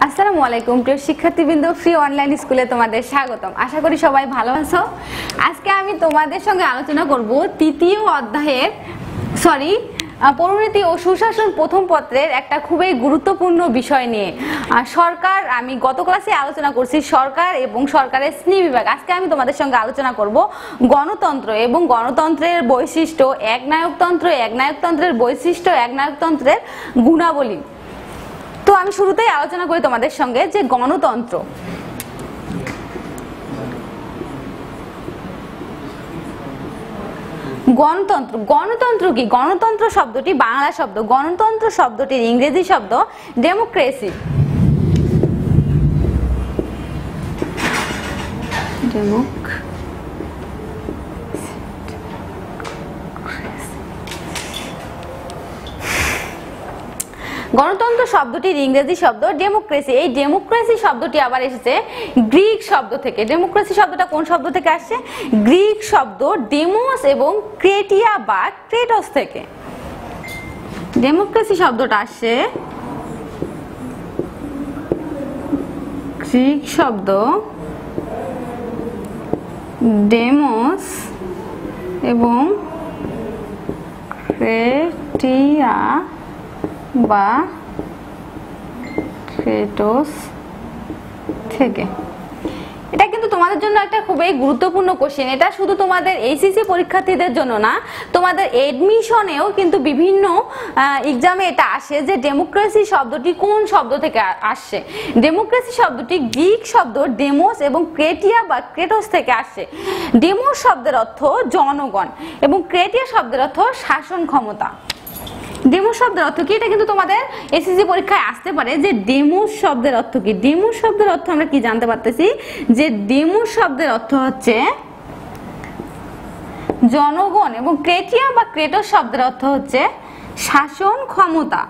আসসালামু আলাইকুম প্রিয় শিক্ষার্থীবৃন্দ, ফ্রি অনলাইন স্কুলে তোমাদের স্বাগতম। আশা করি সবাই ভালো আছো। আজকে আমি তোমাদের সঙ্গে আলোচনা করব তৃতীয় অধ্যায়ের পরিণতি ও সুশাসন প্রথম পত্রের একটা খুবই গুরুত্বপূর্ণ বিষয় নিয়ে। সরকার, আমি গত ক্লাসে আলোচনা করছি সরকার এবং সরকারের শ্রেণীবিভাগ। আজকে আমি তোমাদের সঙ্গে আলোচনা করব গণতন্ত্র এবং গণতন্ত্রের বৈশিষ্ট্য, একনায়কতন্ত্র, একনায়কতন্ত্রের বৈশিষ্ট্য, একনায়কতন্ত্রের গুণাবলী। তো আমি শুরুতেই আলোচনা করি তোমাদের সঙ্গে যে গণতন্ত্র। গণতন্ত্র গণতন্ত্র কি? গণতন্ত্র শব্দটি বাংলা শব্দ, গণতন্ত্র শব্দটির ইংরেজি শব্দ ডেমোক্রেসি। গণতন্ত্র শব্দটির ইংরেজি শব্দ ডেমোক্রেসি। এই ডেমোক্রেসি শব্দটি আবার এসেছে গ্রিক শব্দ থেকে। ডেমোক্রেসি শব্দটা কোন শব্দ থেকে আসছে? গ্রিক শব্দ ডেমোস এবং ক্রেটিয়া বা ক্রেটোস থেকে। ডেমোক্রেসি শব্দটা আসছে গ্রিক শব্দ ডেমোস এবং ক্রেটিয়া বা ক্রেটোস থেকে। এটা কিন্তু তোমাদের জন্য একটা খুবই গুরুত্বপূর্ণ কোশ্চেন। এটা শুধু তোমাদের এইচএসসি পরীক্ষার্থীদের জন্য না, তোমাদের এডমিশনেও কিন্তু বিভিন্ন এক্সামে এটা আসে যে ডেমোক্রেসি শব্দটি কোন শব্দ থেকে আসছে। ডেমোক্রেসি শব্দটি গ্রিক শব্দ ডেমোস এবং ক্রেটিয়া বা ক্রেটোস থেকে আসছে। ডেমোস শব্দের অর্থ জনগণ এবং ক্রেটিয়া শব্দের অর্থ শাসন ক্ষমতা। ডেমোস শব্দের অর্থ কি? এটা কিন্তু তোমাদের এসএসসি পরীক্ষায় আসতে পারে যে ডেমোস শব্দের অর্থ কি। ডেমোস শব্দের অর্থ আমরা কি জানতে পারতেছি যে ডেমোস শব্দের অর্থ হচ্ছে জনগণ এবং ক্রেটিয়া বা ক্রেটোস শব্দের অর্থ হচ্ছে শাসন ক্ষমতা।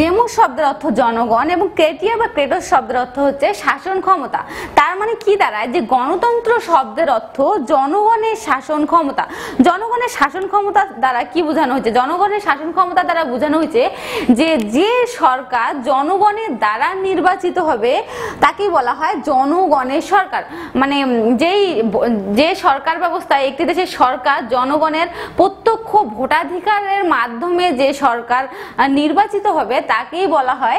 ডেমোস শব্দের অর্থ জনগণ এবং ক্রেটিয়া বা ক্রেটোস শব্দের অর্থ হচ্ছে শাসন ক্ষমতা। তার মানে কি দাঁড়ায় যে গণতন্ত্র শব্দের অর্থ জনগণের শাসন ক্ষমতা। জনগণের শাসন ক্ষমতা দ্বারা কি বোঝানো হয়েছে? জনগণের শাসন ক্ষমতা দ্বারা বোঝানো হয়েছে যে যে সরকার জনগণের দ্বারা নির্বাচিত হবে তাকেই বলা হয় জনগণের সরকার। মানে যে সরকার ব্যবস্থা, একটি দেশের সরকার জনগণের প্রত্যক্ষ ভোটাধিকারের মাধ্যমে যে সরকার নির্বাচিত হবে তাকেই বলা হয়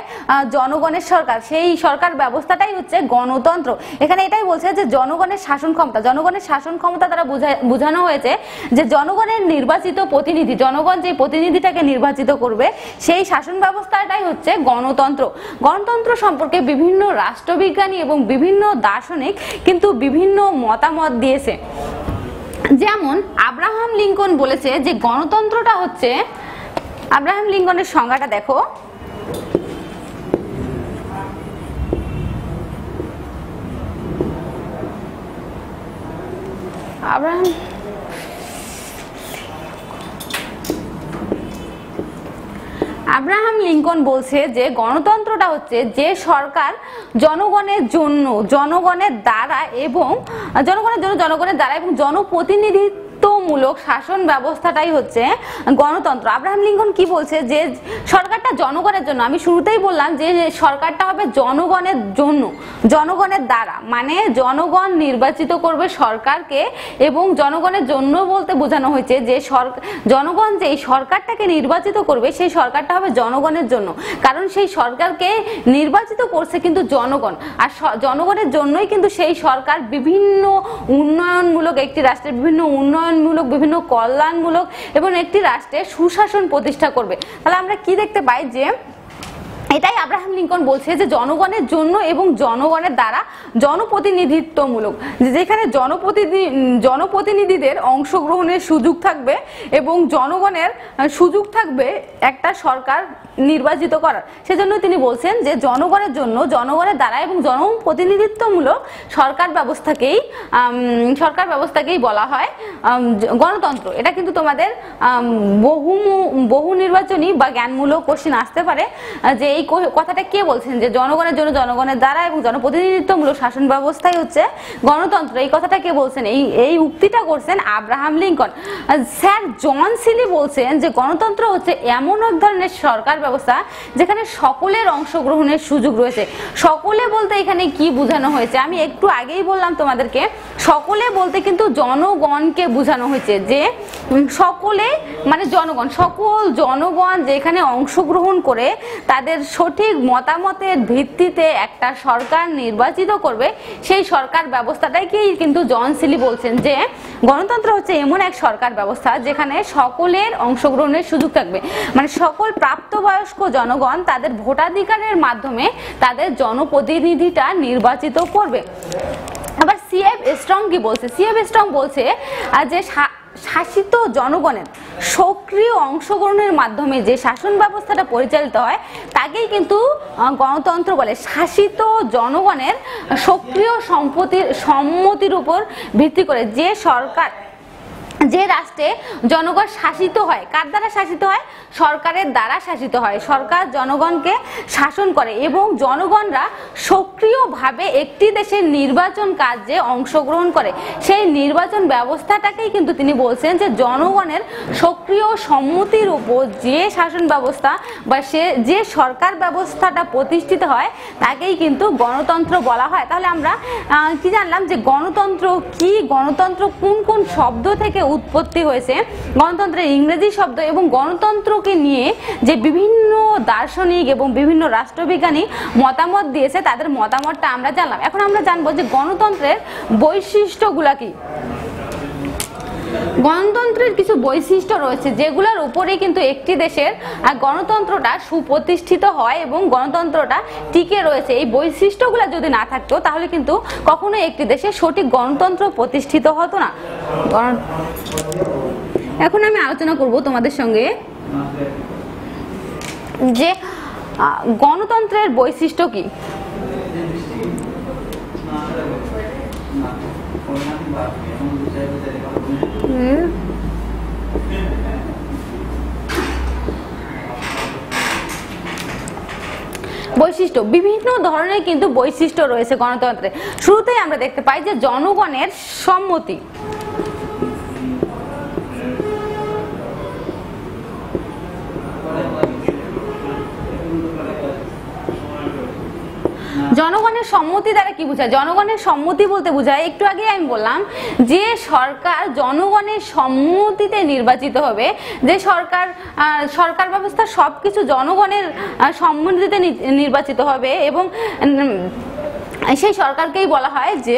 জনগণের সরকার। সেই সরকার ব্যবস্থাটাই হচ্ছে গণতন্ত্র। এখানে এটাই বলছে যে জনগণের শাসন ক্ষমতা। জনগণের শাসন ক্ষমতা দ্বারা বোঝানো হয়েছে যে জনগণের নির্বাচিত প্রতিনিধি, জনগণ যে প্রতিনিধিটাকে নির্বাচিত করবে সেই শাসন ব্যবস্থাটাই হচ্ছে গণতন্ত্র। গণতন্ত্র সম্পর্কে বিভিন্ন রাষ্ট্রবিজ্ঞানী এবং বিভিন্ন দার্শনিক কিন্তু বিভিন্ন মতামত দিয়েছে। যেমন আব্রাহাম লিঙ্কন বলেছে যে গণতন্ত্রটা হচ্ছে, আব্রাহাম লিঙ্কনের সংজ্ঞাটা দেখো। আব্রাহাম লিঙ্কন বলছে যে গণতন্ত্রটা হচ্ছে যে সরকার জনগণের জন্য, জনগণের দ্বারা এবং জনপ্রতিনিধিত্বমূলক শাসন ব্যবস্থাটাই হচ্ছে গণতন্ত্র। আব্রাহাম লিঙ্কন কি বলছে যে সরকারটা জনগণের জন্য। আমি শুরুতেই বললাম যে সরকারটা হবে জনগণের জন্য, জনগণের দ্বারা, মানে জনগণ নির্বাচিত করবে সরকারকে এবং জনগণের জন্য বলতে বোঝানো হয়েছে যে জনগণ যে সরকারটাকে নির্বাচিত করবে সেই সরকারটা হবে জনগণের জন্য। কারণ সেই সরকারকে নির্বাচিত করছে কিন্তু জনগণ, আর জনগণের জন্যই কিন্তু সেই সরকার বিভিন্ন উন্নয়নমূলক, একটি রাষ্ট্রের বিভিন্ন উন্নয়নমূলক, বিভিন্ন কল্যাণমূলক এবং একটি রাষ্ট্রে সুশাসন প্রতিষ্ঠা করবে। তাহলে আমরা কি দেখতে পাই যে এটাই আব্রাহাম লিঙ্কন বলছে যে জনগণের জন্য এবং জনগণের দ্বারা জনপ্রতিনিধিত্বমূলক, যেখানে জনপ্রতিনিধিদের অংশগ্রহণের সুযোগ থাকবে এবং জনগণের সুযোগ থাকবে একটা সরকার নির্বাচিত করার। সেজন্য তিনি বলছেন যে জনগণের জন্য, জনগণের দ্বারা এবং জনপ্রতিনিধিত্বমূলক সরকার ব্যবস্থাকেই বলা হয় গণতন্ত্র। এটা কিন্তু তোমাদের বহু নির্বাচনী বা জ্ঞানমূলক কোশ্চেন আসতে পারে যে এই এই কথাটা কে বলছেন যে জনগণের জন্য জনগণের দ্বারা এবং জনপ্রতিনিধিত্বমূলক শাসন ব্যবস্থাই হচ্ছে গণতন্ত্র, এই কথাটা কে বলছেন? এই উক্তিটা করছেন আব্রাহাম লিঙ্কন। স্যার জন সিলি বলছেন যে গণতন্ত্র হচ্ছে এমন এক ধরনের সরকার ব্যবস্থা যেখানে সকলের অংশগ্রহণের সুযোগ রয়েছে। সকলে বলতে এখানে কি বোঝানো হয়েছে? আমি একটু আগেই বললাম তোমাদেরকে, সকলে বলতে কিন্তু জনগণকে বোঝানো হয়েছে, যে সকলে মানে জনগণ, সকল জনগণ যেখানে অংশগ্রহণ করে তাদের সঠিক মতামতের ভিত্তিতে একটা সরকার নির্বাচিত করবে, সেই সরকার ব্যবস্থাটাকেই কিন্তু জন সিলি বলছেন যে গণতন্ত্র হচ্ছে এমন এক সরকার ব্যবস্থা যেখানে সকলের অংশগ্রহণের সুযোগ থাকবে, মানে সকল প্রাপ্তবয়স্ক জনগণ তাদের ভোটাধিকারের মাধ্যমে তাদের জনপ্রতিনিধিটা নির্বাচিত করবে। আবার সিএফ স্ট্রং কি বলছে? সিএফ স্ট্রং বলছে যে শাসিত জনগণের সক্রিয় অংশগ্রহণের মাধ্যমে যে শাসন ব্যবস্থাটা পরিচালিত হয় তাকেই কিন্তু গণতন্ত্র বলে। শাসিত জনগণের সক্রিয় সম্মতির উপর ভিত্তি করে যে সরকার, যে রাষ্ট্রে জনগণ শাসিত হয়, কার দ্বারা শাসিত হয়? সরকারের দ্বারা শাসিত হয়। সরকার জনগণকে শাসন করে এবং জনগণরা সক্রিয়ভাবে একটি দেশের নির্বাচন কার্যে অংশগ্রহণ করে, সেই নির্বাচন ব্যবস্থাটাকেই কিন্তু তিনি বলছেন যে জনগণের সক্রিয় সম্মতির উপর যে শাসন ব্যবস্থা বা যে সরকার ব্যবস্থাটা প্রতিষ্ঠিত হয় তাকেই কিন্তু গণতন্ত্র বলা হয়। তাহলে আমরা কি জানলাম যে গণতন্ত্র কি, গণতন্ত্র কোন কোন শব্দ থেকে উৎপত্তি হয়েছে, গণতন্ত্রের ইংরেজি শব্দ, এবং গণতন্ত্রকে নিয়ে যে বিভিন্ন দার্শনিক এবং বিভিন্ন রাষ্ট্রবিজ্ঞানী মতামত দিয়েছে তাদের মতামতটা আমরা জানলাম। এখন আমরা জানবো যে গণতন্ত্রের বৈশিষ্ট্যগুলা কি। গণতন্ত্রের কিছু বৈশিষ্ট্য রয়েছে যেগুলোর উপরে কিন্তু একটি দেশের গণতন্ত্রটা সুপ্রতিষ্ঠিত হয় এবং গণতন্ত্রটা টিকে রয়েছে। এই বৈশিষ্ট্যগুলো যদি না থাকতো তাহলে কিন্তু কখনোই একটি দেশে সঠিক গণতন্ত্র প্রতিষ্ঠিত হতো না। এখন আমি আলোচনা করব তোমাদের সঙ্গে যে গণতন্ত্রের বৈশিষ্ট্য কি। বৈশিষ্ট্য, বিভিন্ন ধরনের কিন্তু বৈশিষ্ট্য রয়েছে গণতন্ত্রে। শুরুতেই আমরা দেখতে পাই যে জনগণের সম্মতি। জনগণের সম্মতি দ্বারা কি বোঝায়? জনগণের সম্মতি বলতে বোঝায়, একটু আগে আমি বললাম যে সরকার জনগণের সম্মতিতে নির্বাচিত হবে, যে সরকার ব্যবস্থা সবকিছু জনগণের সম্মতিতে নির্বাচিত হবে এবং সেই সরকারকেই বলা হয় যে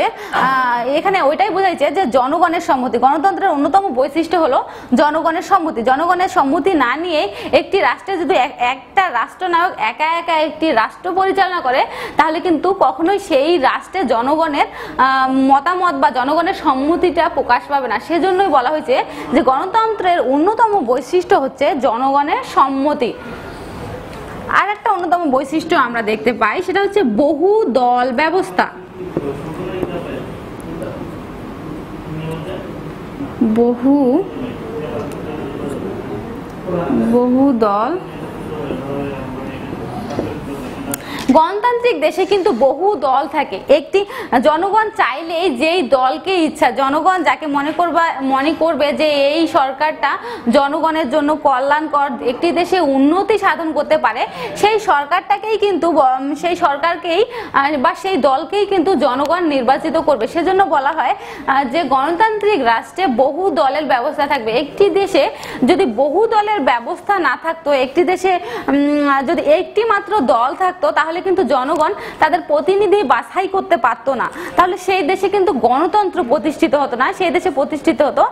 এখানে ওইটাই বোঝাইছে যে জনগণের সম্মতি। গণতন্ত্রের অন্যতম বৈশিষ্ট্য হলো জনগণের সম্মতি। জনগণের সম্মতি না নিয়ে একটি রাষ্ট্রে যদি একটা রাষ্ট্রনায়ক একা একা একটি রাষ্ট্র পরিচালনা করে তাহলে কিন্তু কখনোই সেই রাষ্ট্রে জনগণের মতামত বা জনগণের সম্মতিটা প্রকাশ পাবে না। সেজন্যই বলা হয়েছে যে গণতন্ত্রের অন্যতম বৈশিষ্ট্য হচ্ছে জনগণের সম্মতি। আর একটা অন্যতম বৈশিষ্ট্য আমরা দেখতে পাই, সেটা হচ্ছে বহু দল ব্যবস্থা। বহু দল গণতান্ত্রিক দেশে কিন্তু বহু দল থাকে। একটি জনগণ চাইলে যেই দলকে ইচ্ছা, জনগণ যাকে মনে করবে যে এই সরকারটা জনগণের জন্য কল্যাণকর, একটি দেশে উন্নতি সাধন করতে পারে, সেই সরকারটাকেই কিন্তু সেই সরকারকেই বা সেই দলকেই কিন্তু জনগণ নির্বাচিত করবে। সেজন্য বলা হয় যে গণতান্ত্রিক রাষ্ট্রে বহু দলের ব্যবস্থা থাকবে। একটি দেশে যদি বহু দলের ব্যবস্থা না থাকতো, একটি দেশে যদি একটি মাত্র দল থাকতো তাহলে কিন্তু জনগণ তাদের প্রতিনিধি বাছাই করতে পারতো না, তাহলে সেই দেশে কিন্তু গণতন্ত্র প্রতিষ্ঠিত হতো না, সেই দেশে প্রতিষ্ঠিত হতো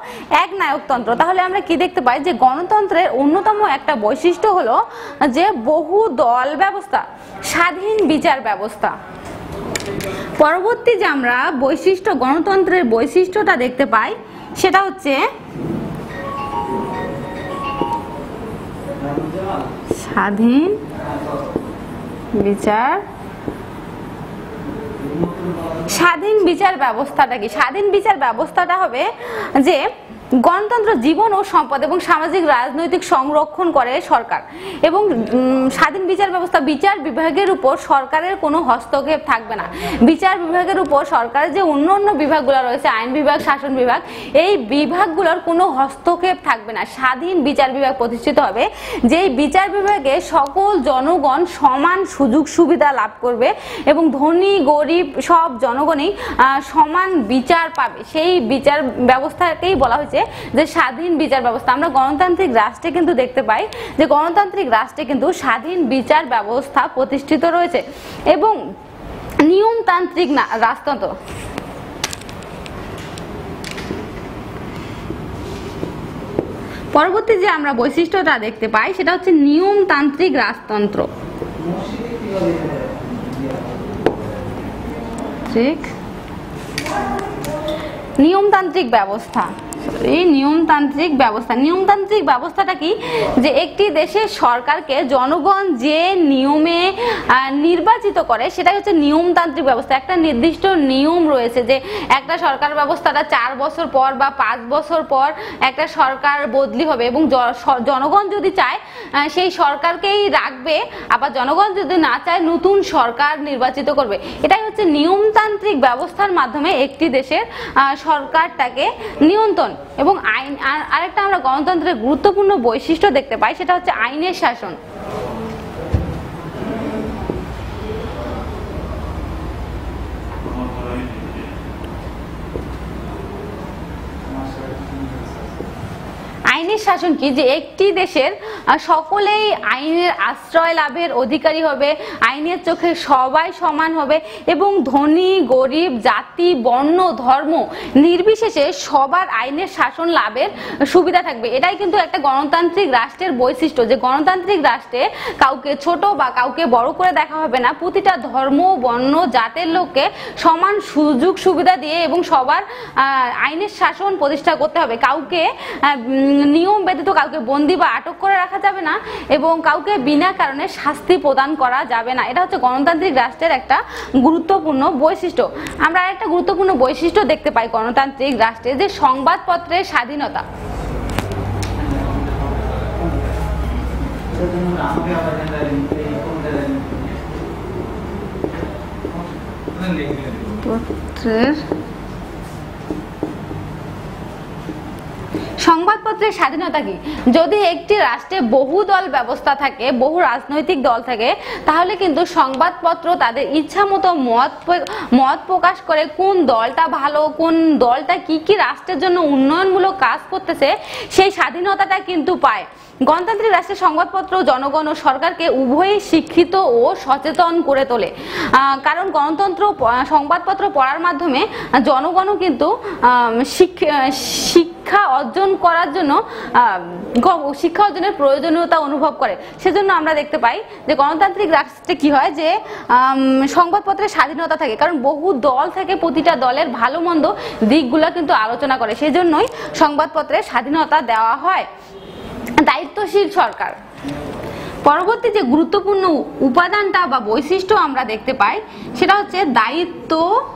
একনায়কতন্ত্র। তাহলে আমরা কি দেখতে পাই যে গণতন্ত্রের অন্যতম একটা বৈশিষ্ট্য হলো যে বহু দল ব্যবস্থা, স্বাধীন বিচার ব্যবস্থা। পরবর্তী যে আমরা বৈশিষ্ট্য, গণতন্ত্রের বৈশিষ্ট্যটা দেখতে পাই সেটা হচ্ছে স্বাধীন বিচার। স্বাধীন বিচার ব্যবস্থাটা কি? স্বাধীন বিচার ব্যবস্থাটা হবে যে গণতন্ত্র জীবন ও সম্পদ এবং সামাজিক রাজনৈতিক সংরক্ষণ করে সরকার এবং স্বাধীন বিচার ব্যবস্থা, বিচার বিভাগের উপর সরকারের কোনো হস্তক্ষেপ থাকবে না। বিচার বিভাগের উপর সরকারের যে অন্য বিভাগগুলো রয়েছে, আইন বিভাগ, শাসন বিভাগ, এই বিভাগগুলোর কোনো হস্তক্ষেপ থাকবে না। স্বাধীন বিচার বিভাগ প্রতিষ্ঠিত হবে, যেই বিচার বিভাগে সকল জনগণ সমান সুযোগ সুবিধা লাভ করবে এবং ধনী গরিব সব জনগণই সমান বিচার পাবে। সেই বিচার ব্যবস্থাকেই বলা হয়েছে যে স্বাধীন বিচার ব্যবস্থা। আমরা গণতান্ত্রিক রাষ্ট্রে কিন্তু দেখতে পাই যে গণতান্ত্রিক রাষ্ট্রে কিন্তু স্বাধীন বিচার ব্যবস্থা প্রতিষ্ঠিত রয়েছে এবং নিয়মতান্ত্রিক রাজতন্ত্র। পরবর্তী যে আমরা বৈশিষ্ট্যটা দেখতে পাই সেটা হচ্ছে নিয়মতান্ত্রিক রাজতন্ত্র। ঠিক, নিয়মতান্ত্রিক ব্যবস্থা। এই নিয়মতান্ত্রিক ব্যবস্থা, নিয়মতান্ত্রিক ব্যবস্থাটা কি, যে একটি দেশের সরকারকে জনগণ যে নিয়মে নির্বাচিত করে সেটাই হচ্ছে নিয়মতান্ত্রিক ব্যবস্থা। একটা নির্দিষ্ট নিয়ম রয়েছে যে একটা সরকার ব্যবস্থাটা 4 বছর পর বা 5 বছর পর একটা সরকার বদলি হবে এবং জনগণ যদি চায় সেই সরকারকেই রাখবে, আবার জনগণ যদি না চায় নতুন সরকার নির্বাচিত করবে। এটাই হচ্ছে নিয়মতান্ত্রিক ব্যবস্থার মাধ্যমে একটি দেশের সরকারটাকে নিয়ন্ত্রণ এবং আইন। আরেকটা আমরা গণতন্ত্রের গুরুত্বপূর্ণ বৈশিষ্ট্য দেখতে পাই সেটা হচ্ছে আইনের শাসন। আইনের শাসন কি, যে একটি দেশের সকলেই আইনের আশ্রয় লাভের অধিকারী হবে, আইনের চোখে সবাই সমান হবে এবং ধনী গরিব জাতি বর্ণ ধর্ম নির্বিশেষে সবার আইনের শাসন লাভের সুবিধা থাকবে। এটাই কিন্তু একটা গণতান্ত্রিক রাষ্ট্রের বৈশিষ্ট্য, যে গণতান্ত্রিক রাষ্ট্রে কাউকে ছোট বা কাউকে বড় করে দেখা হবে না, প্রতিটা ধর্ম বর্ণ জাতের লোককে সমান সুযোগ সুবিধা দিয়ে এবং সবার আইনের শাসন প্রতিষ্ঠা করতে হবে। কাউকে নিয়ম ব্যতীত কাউকে বন্দী বা আটক করে রাখা যাবে না এবং কাউকে বিনা কারণে শাস্তি প্রদান করা যাবে না। এটা হচ্ছে গণতান্ত্রিক রাষ্ট্রের একটা গুরুত্বপূর্ণ বৈশিষ্ট্য। আমরা আরেকটা গুরুত্বপূর্ণ বৈশিষ্ট্য দেখতে পাই গণতান্ত্রিক রাষ্ট্রে, যে সংবাদপত্রের স্বাধীনতা। সংবাদপত্রের স্বাধীনতা কি, যদি একটি রাষ্ট্রে বহু দল ব্যবস্থা থাকে, বহু রাজনৈতিক দল থাকে, তাহলে কিন্তু সংবাদপত্র তাদের ইচ্ছা মতো মত প্রকাশ করে কোন দলটা ভালো, কোন দলটা কি কি রাষ্ট্রের জন্য উন্নয়নমূলক কাজ করতেছে, সেই স্বাধীনতাটা কিন্তু পায়। গণতান্ত্রিক রাষ্ট্রের সংবাদপত্র জনগণ ও সরকারকে উভয়ই শিক্ষিত ও সচেতন করে তোলে। কারণ গণতন্ত্র সংবাদপত্র পড়ার মাধ্যমে জনগণও কিন্তু শিক্ষা অর্জন করার জন্য শিক্ষা অর্জনের প্রয়োজনীয়তা অনুভব করে। সেজন্য আমরা দেখতে পাই যে গণতান্ত্রিক রাষ্ট্রে কি হয়, যে সংবাদপত্রের স্বাধীনতা থাকে, কারণ বহু দল থেকে প্রতিটা দলের ভালো মন্দ দিকগুলো কিন্তু আলোচনা করে, সেজন্যই সংবাদপত্রের স্বাধীনতা দেওয়া হয়। দায়িত্বশীল সরকার। পরবর্তী যে গুরুত্বপূর্ণ উপাদানটা বা বৈশিষ্ট্য আমরা দেখতে পাই সেটা হচ্ছে দায়িত্বশীল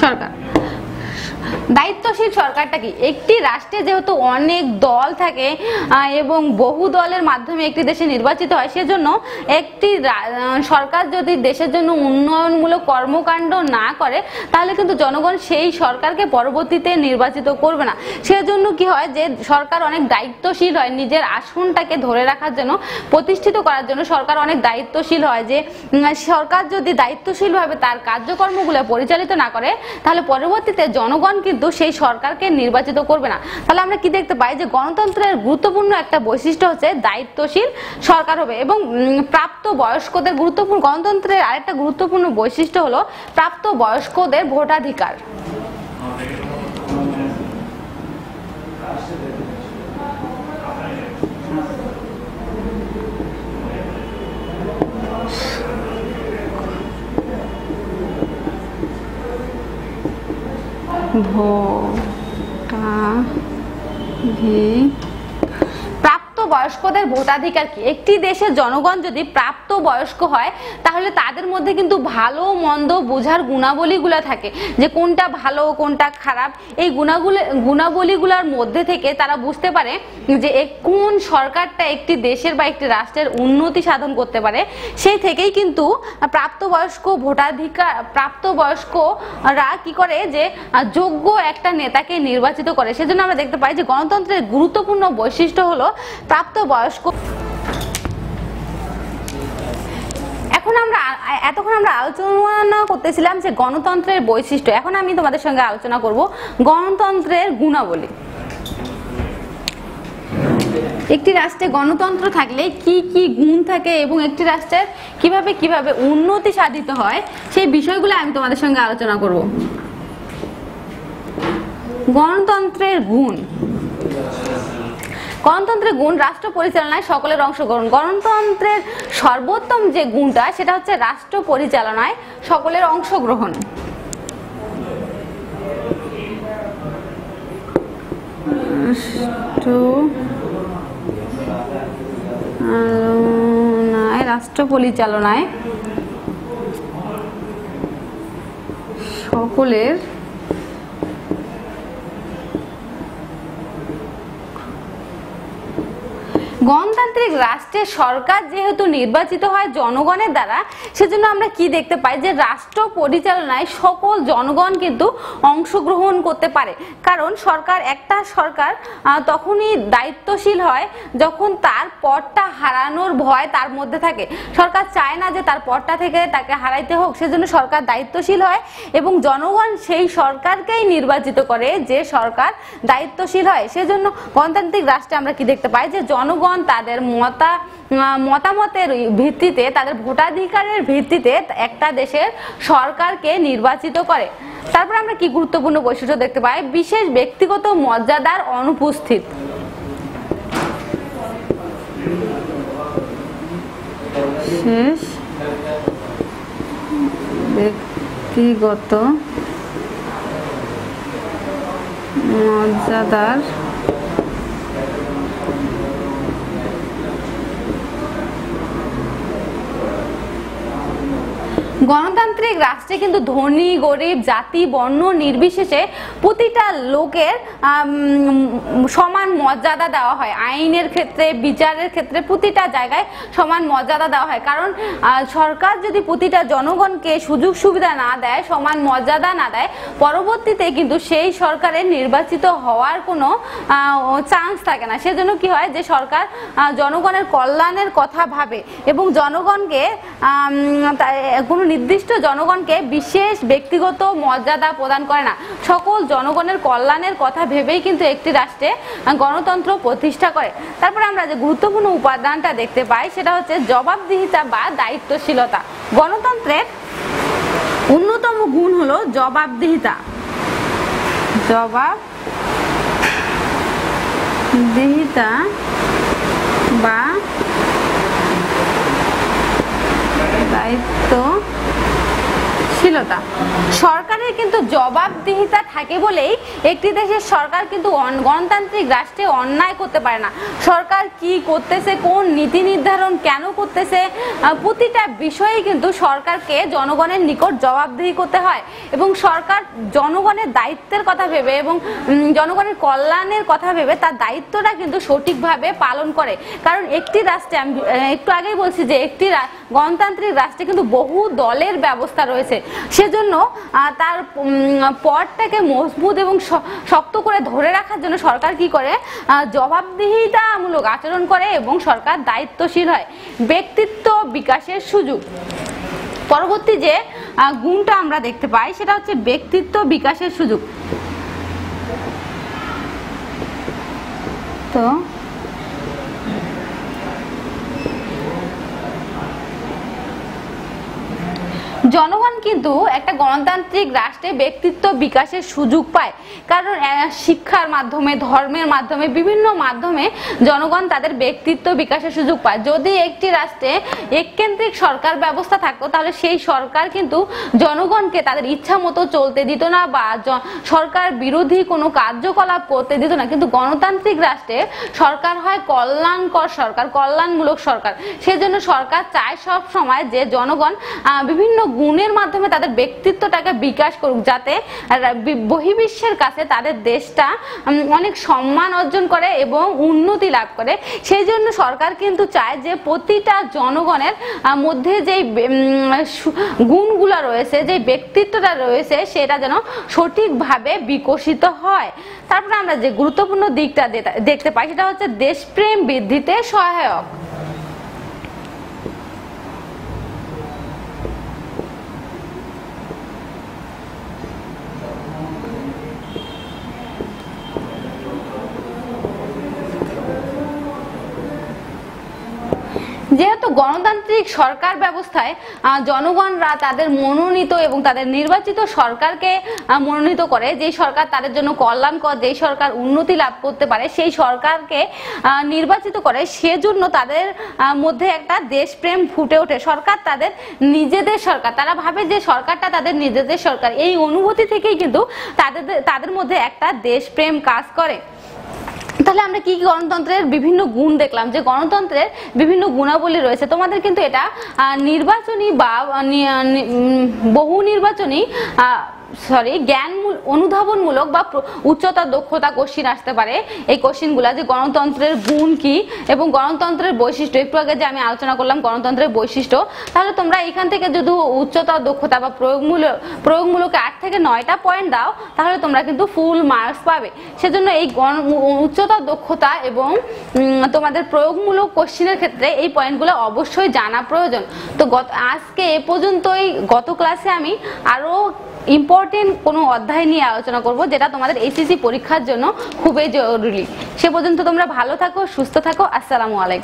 সরকার। দায়িত্বশীল সরকারটা কি, একটি রাষ্ট্রে যেহেতু অনেক দল থাকে এবং বহু দলের মাধ্যমে একটি দেশে নির্বাচিত হয়, সেজন্য একটি সরকার যদি দেশের জন্য উন্নয়নমূলক কর্মকাণ্ড না করে তাহলে কিন্তু জনগণ সেই সরকারকে পরবর্তীতে নির্বাচিত করবে না। সেজন্য কি হয়, যে সরকার অনেক দায়িত্বশীল হয়, নিজের আসনটাকে ধরে রাখার জন্য, প্রতিষ্ঠিত করার জন্য সরকার অনেক দায়িত্বশীল হয়। যে সরকার যদি দায়িত্বশীলভাবে তার কার্যকর্মগুলো পরিচালিত না করে তাহলে পরবর্তীতে জনগণ কিন্তু সেই সরকারকে নির্বাচিত করবে না। তাহলে আমরা কি দেখতে পাই, যে গণতন্ত্রের গুরুত্বপূর্ণ একটা বৈশিষ্ট্য হচ্ছে দায়িত্বশীল সরকার হবে এবং প্রাপ্ত বয়স্কদের গুরুত্বপূর্ণ। গণতন্ত্রের আরেকটা গুরুত্বপূর্ণ বৈশিষ্ট্য হলো প্রাপ্ত বয়স্কদের ভোটাধিকার। প্রাপ্ত প্রাপ্তবয়স্কদের ভোটাধিকার কি? একটি দেশের জনগণ যদি প্রাপ্তবয়স্ক হয় তাহলে তাদের মধ্যে কিন্তু ভালো মন্দ বোঝার গুণাবলীগুলো থাকে, যে কোনটা ভালো কোনটা খারাপ। এই গুণাবলীগুলোর মধ্যে থেকে তারা বুঝতে পারে যে কোন সরকারটা একটি দেশের বা একটি রাষ্ট্রের উন্নতি সাধন করতে পারে। সেই থেকেই কিন্তু প্রাপ্তবয়স্করা কি করে, যে যোগ্য একটা নেতাকে নির্বাচিত করে। সেজন্য আমরা দেখতে পাই যে গণতন্ত্রের গুরুত্বপূর্ণ বৈশিষ্ট্য হলো প্রাপ্তবয়স্ক। এতক্ষণ আমরা আলোচনা করতেছিলাম যে গণতন্ত্রের বৈশিষ্ট্য। এখন আমি তোমাদের সঙ্গে আলোচনা করব গণতন্ত্রের গুণাবলী। একটি রাষ্ট্রে গণতন্ত্র থাকলে কি কি গুণ থাকে এবং একটি রাষ্ট্রের কিভাবে উন্নতি সাধিত হয় সেই বিষয়গুলো আমি তোমাদের সঙ্গে আলোচনা করব। গণতন্ত্রের গুণ। গণতন্ত্রের গুণ রাষ্ট্র পরিচালনায় সকলের অংশগ্রহণ। গণতন্ত্রের সর্বোত্তম যে গুণটা সেটা হচ্ছে রাষ্ট্র পরিচালনায় সকলের অংশগ্রহণ। রাষ্ট্র পরিচালনায় সকলের গণতান্ত্রিক রাষ্ট্রের সরকার যেহেতু নির্বাচিত হয় জনগণের দ্বারা, সেজন্য আমরা কি দেখতে পাই যে রাষ্ট্র পরিচালনায় সকল জনগণ কিন্তু অংশগ্রহণ করতে পারে। কারণ একটা সরকার তখনই দায়িত্বশীল হয় যখন তার পদটা হারানোর ভয় তার মধ্যে থাকে। সরকার চায় না যে তার পদটা থেকে তাকে হারাইতে হোক, সেজন্য সরকার দায়িত্বশীল হয় এবং জনগণ সেই সরকারকেই নির্বাচিত করে যে সরকার দায়িত্বশীল হয়। সেজন্য গণতান্ত্রিক রাষ্ট্রে আমরা কি দেখতে পাই যে জনগণ তাদের মতামতের ভিত্তিতে, তাদের ভোটাধিকারের ভিত্তিতে একটা দেশের সরকারকে নির্বাচিত করে। তারপর আমরা কি গুরুত্বপূর্ণ বৈশিষ্ট্য দেখতে পাই? বিশেষ ব্যক্তিগত মর্যাদার অনুপস্থিত। বিশেষ ব্যক্তিগত মর্যাদার গণতান্ত্রিক রাষ্ট্রে কিন্তু ধনী গরিব জাতি বর্ণ নির্বিশেষে প্রতিটা লোকের সমান মর্যাদা দেওয়া হয়। আইনের ক্ষেত্রে, বিচারের ক্ষেত্রে প্রতিটা জায়গায় সমান মর্যাদা দেওয়া হয়। কারণ সরকার যদি প্রতিটা জনগণকে সুযোগ সুবিধা না দেয়, সমান মর্যাদা না দেয়, পরবর্তীতে কিন্তু সেই সরকারের নির্বাচিত হওয়ার কোনো চান্স থাকে না। সেজন্য কি হয় যে সরকার জনগণের কল্যাণের কথা ভাবে এবং জনগণকে কোনো নির্দিষ্ট জনগণকে বিশেষ ব্যক্তিগত মর্যাদা প্রদান করে না। সকল জনগণের কল্যাণের কথা ভেবেই কিন্তু একটি রাষ্ট্রে গণতন্ত্র প্রতিষ্ঠা করে। তারপরে আমরা যে গুরুত্বপূর্ণ উপাদানটা দেখতে পাই সেটা হচ্ছে জবাবদিহিতা বা দায়িত্বশীলতা। গণতন্ত্রের অন্যতম গুণ হলো জবাবদিহিতা। জবাবদিহিতা বা দায়িত্বশীলতা। সরকারের কিন্তু জবাবদিহিতা থাকে বলেই একটি দেশের সরকার কিন্তু গণতান্ত্রিক রাষ্ট্রে অন্যায় করতে পারে না। সরকার কি করতেছে, কোন নীতি নির্ধারণ কেন করতেছে, প্রতিটা বিষয়ে কিন্তু সরকারকে জনগণের নিকট জবাবদিহি করতে হয় এবং সরকার জনগণের দায়িত্বের কথা ভেবে এবং জনগণের কল্যাণের কথা ভেবে তার দায়িত্বটা কিন্তু সঠিকভাবে পালন করে। কারণ একটি রাষ্ট্রে, আমি একটু আগেই বলছি যে একটি গণতান্ত্রিক রাষ্ট্রে কিন্তু বহু দলের ব্যবস্থা রয়েছে। সেজন্য তার পদটাকে মজবুত এবং শক্ত করে ধরে রাখার জন্য সরকার কি করে, জবাবদিহিতামূলক আচরণ করে এবং সরকার দায়িত্বশীল হয়। ব্যক্তিত্ব বিকাশের সুযোগ। পরবর্তী যে গুণটা আমরা দেখতে পাই সেটা হচ্ছে ব্যক্তিত্ব বিকাশের সুযোগ। তো জনগণ কি কিন্তু একটা গণতান্ত্রিক রাষ্ট্রে ব্যক্তিত্ব বিকাশের সুযোগ পায়, কারণ শিক্ষার মাধ্যমে, ধর্মের মাধ্যমে, বিভিন্ন মাধ্যমে জনগণ তাদের ব্যক্তিত্ব বিকাশের সুযোগ পায়। যদি একটি রাষ্ট্রে এককেন্দ্রিক সরকার ব্যবস্থা থাকতো তাহলে সেই সরকার কিন্তু জনগণকে তাদের ইচ্ছা মতো চলতে দিত না বা সরকার বিরোধী কোনো কার্যকলাপ করতে দিত না। কিন্তু গণতান্ত্রিক রাষ্ট্রে সরকার হয় কল্যাণকর সরকার, কল্যাণমূলক সরকার। সেজন্য সরকার চায় সব সময় যে জনগণ বিভিন্ন গুণের মাধ্যমে তাদের ব্যক্তিত্বটাকে বিকাশ করুক, যাতে বহির্বিশ্বের কাছে তাদের দেশটা অনেক সম্মান অর্জন করে এবং উন্নতি লাভ করে। সেই জন্য সরকার কিন্তু চায় যে প্রতিটা জনগণের মধ্যে যে গুণগুলো রয়েছে, যে ব্যক্তিত্বটা রয়েছে, সেটা যেন সঠিকভাবে বিকশিত হয়। তারপরে আমরা যে গুরুত্বপূর্ণ দিকটা দেখতে পাই সেটা হচ্ছে দেশপ্রেম বৃদ্ধিতে সহায়ক। যেহেতু গণতান্ত্রিক সরকার ব্যবস্থায় জনগণরা তাদের মনোনীত এবং তাদের নির্বাচিত সরকারকে মনোনীত করে, যেই সরকার তাদের জন্য কল্যাণকর, যেই সরকার উন্নতি লাভ করতে পারে, সেই সরকারকে নির্বাচিত করে। সেজন্য তাদের মধ্যে একটা দেশপ্রেম ফুটে ওঠে। সরকার তাদের নিজেদের সরকার, তারা ভাবে যে সরকারটা তাদের নিজেদের সরকার। এই অনুভূতি থেকেই কিন্তু তাদের মধ্যে একটা দেশপ্রেম কাজ করে। তাহলে আমরা কি গণতন্ত্রের বিভিন্ন গুণ দেখলাম, যে গণতন্ত্রের বিভিন্ন গুণাবলী রয়েছে। তোমাদের কিন্তু এটা নির্বাচনী বা বহু নির্বাচনী জ্ঞান অনুধাবনমূলক বা উচ্চতর দক্ষতা কোশ্চিন আসতে পারে। এই কোশ্চিনগুলা যে গণতন্ত্রের গুণ কি এবং গণতন্ত্রের বৈশিষ্ট্য, একটু আগে যে আমি আলোচনা করলাম গণতন্ত্রের বৈশিষ্ট্য, তাহলে তোমরা এখান থেকে যদি উচ্চতর দক্ষতা বা প্রয়োগমূলক 8 থেকে 9টা পয়েন্ট দাও তাহলে তোমরা কিন্তু ফুল মার্কস পাবে। সেজন্য এই উচ্চতর দক্ষতা এবং তোমাদের প্রয়োগমূলক কোশ্চিনের ক্ষেত্রে এই পয়েন্টগুলো অবশ্যই জানা প্রয়োজন। তো আজকে এ পর্যন্তই। গত ক্লাসে আমি আরো ইম্পর্টেন্ট কোনো অধ্যায় নিয়ে আলোচনা করব, যেটা তোমাদের এইচএসসি পরীক্ষার জন্য খুবই জরুরি। সে পর্যন্ত তোমরা ভালো থাকো, সুস্থ থাকো। আসসালামু আলাইকুম।